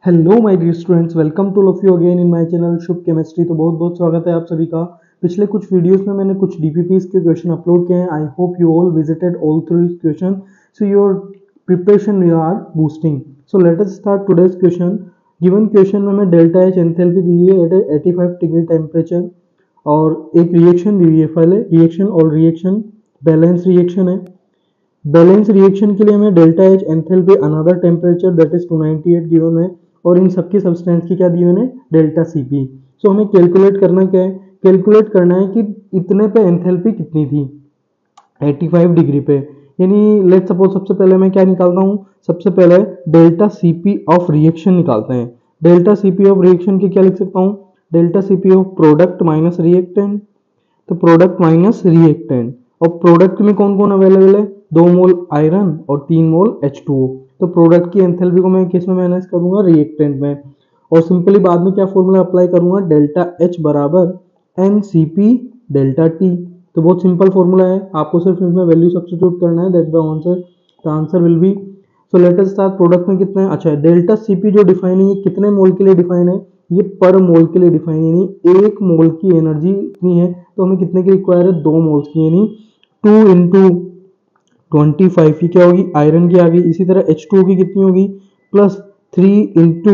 Hello my dear students, welcome to all of you again in my channel Shubh chemistry. तो बहुत बहुत स्वागत है आप सभी का। पिछले कुछ वीडियोस में मैंने कुछ डीपीपीस के क्वेश्चन अपलोड किए हैं। I hope you all visited all through this question, so your preparation you are boosting. So let us start today's question. Given question में हमें डेल्टा एच एंथैल्पी दी है एट 85 डिग्री टेम्परेचर और एक reaction दी हुई है। पहले रिएक्शन और reaction balance reaction है। बैलेंस रिएक्शन के लिए हमें delta H enthalpy another temperature that is 298 given है और इन सबकी सब्सटेंस की क्या दी हुई है डेल्टा सीपी। सो हमें कैलकुलेट करना क्या है, कैलकुलेट करना है कि इतने पे एंथैल्पी कितनी थी 85 डिग्री पे। यानी लेट सपोज सबसे पहले मैं क्या निकालता हूँ, सबसे पहले डेल्टा सीपी ऑफ रिएक्शन निकालते हैं। डेल्टा सीपी ऑफ रिएक्शन की क्या लिख सकता हूँ, delta CP of product minus reactant. तो प्रोडक्ट माइनस रिएक्टेंट और प्रोडक्ट में कौन कौन अवेलेबल है, 2 मोल आयरन और 3 मोल H2O। तो प्रोडक्ट की एंथैल्पी को मैं किस में मैनेज करूंगा, रिएक्टेंट में। और सिंपली बाद में क्या फॉर्मूला अप्लाई करूंगा, डेल्टा H बराबर NCP डेल्टा T। तो बहुत सिंपल फॉर्मूला है, आपको सिर्फ इसमें वैल्यू सब्स्टिट्यूट करना है, that the answer will be. So let us start. Product में कितना है, अच्छा डेल्टा सीपी जो डिफाइन है ये कितने मोल के लिए डिफाइन है, ये पर मोल के लिए डिफाइन है। यानी एक मोल की एनर्जी इतनी है तो हमें कितने की रिक्वायर है, 2 मोल्स की। यानी 2 इंटू 25 की क्या होगी, आयरन की आ गई। इसी तरह H2O की कितनी होगी, प्लस 3 इंटू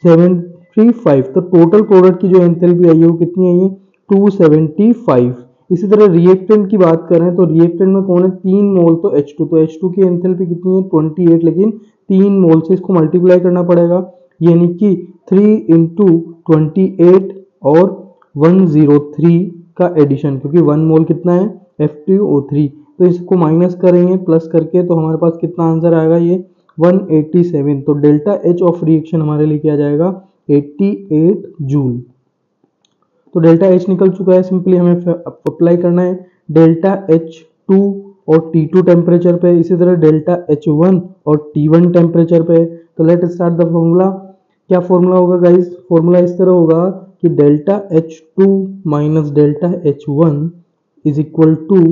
75। तो टोटल प्रोडक्ट की जो एंथैल्पी आई है वो कितनी आई है, 275। इसी तरह रिएक्टेंट की बात करें तो रिएक्टेंट में कौन है, 3 मोल तो H2। तो H2 की एंथैल्पी कितनी है, 28। लेकिन 3 मोल से इसको मल्टीप्लाई करना पड़ेगा, यानी कि 3 इंटू 28 और 103 का एडिशन, क्योंकि 1 मोल कितना है, F2O3। तो इसको माइनस करेंगे प्लस करके तो हमारे पास कितना आंसर आएगा, ये 187। तो डेल्टा एच ऑफ रिएक्शन हमारे लिए क्या जाएगा, 88 जूल। तो डेल्टा एच निकल चुका है। सिंपली हमें अप्लाई करना है डेल्टा H2 और T2 टेम्परेचर पे, इसी तरह डेल्टा H1 और T1 टेम्परेचर पे। तो लेट स्टार्ट द फॉर्मूला। क्या फॉर्मूला होगा गाइस, फॉर्मूला इस तरह होगा कि delta H2 minus delta H1 is equal to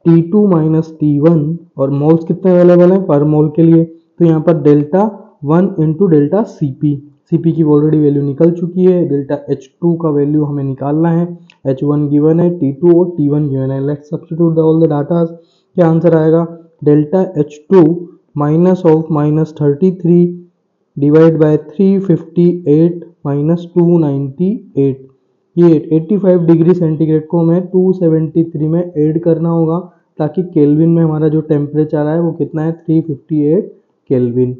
T2 minus T1 और मोल्स कितने अवेलेबल हैं पर मोल के लिए। तो यहाँ पर डेल्टा 1 इंटू डेल्टा सीपी की ऑलरेडी वैल्यू निकल चुकी है। डेल्टा H2 का वैल्यू हमें निकालना है, H1 गिवन है, T2 और T1 गिवन है। Let's substitute all the data. क्या आंसर आएगा, delta H2 minus of minus 33 divide by 358 minus 298। ये 85 डिग्री सेंटीग्रेड को हमें 273 में ऐड करना होगा ताकि केल्विन में हमारा जो टेम्परेचर है वो कितना है, 358 केल्विन।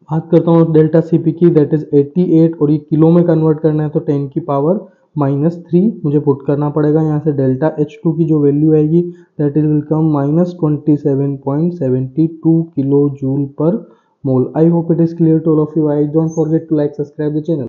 बात करता हूँ डेल्टा सीपी की, दैट इज 88 और ये किलो में कन्वर्ट करना है तो 10 की पावर माइनस 3 मुझे पुट करना पड़ेगा। यहाँ से डेल्टा H2 की जो वैल्यू आएगी that is will come minus 27.72 kilo joule per mole. I hope it is clear to all of you. I don't forget to like subscribe the channel.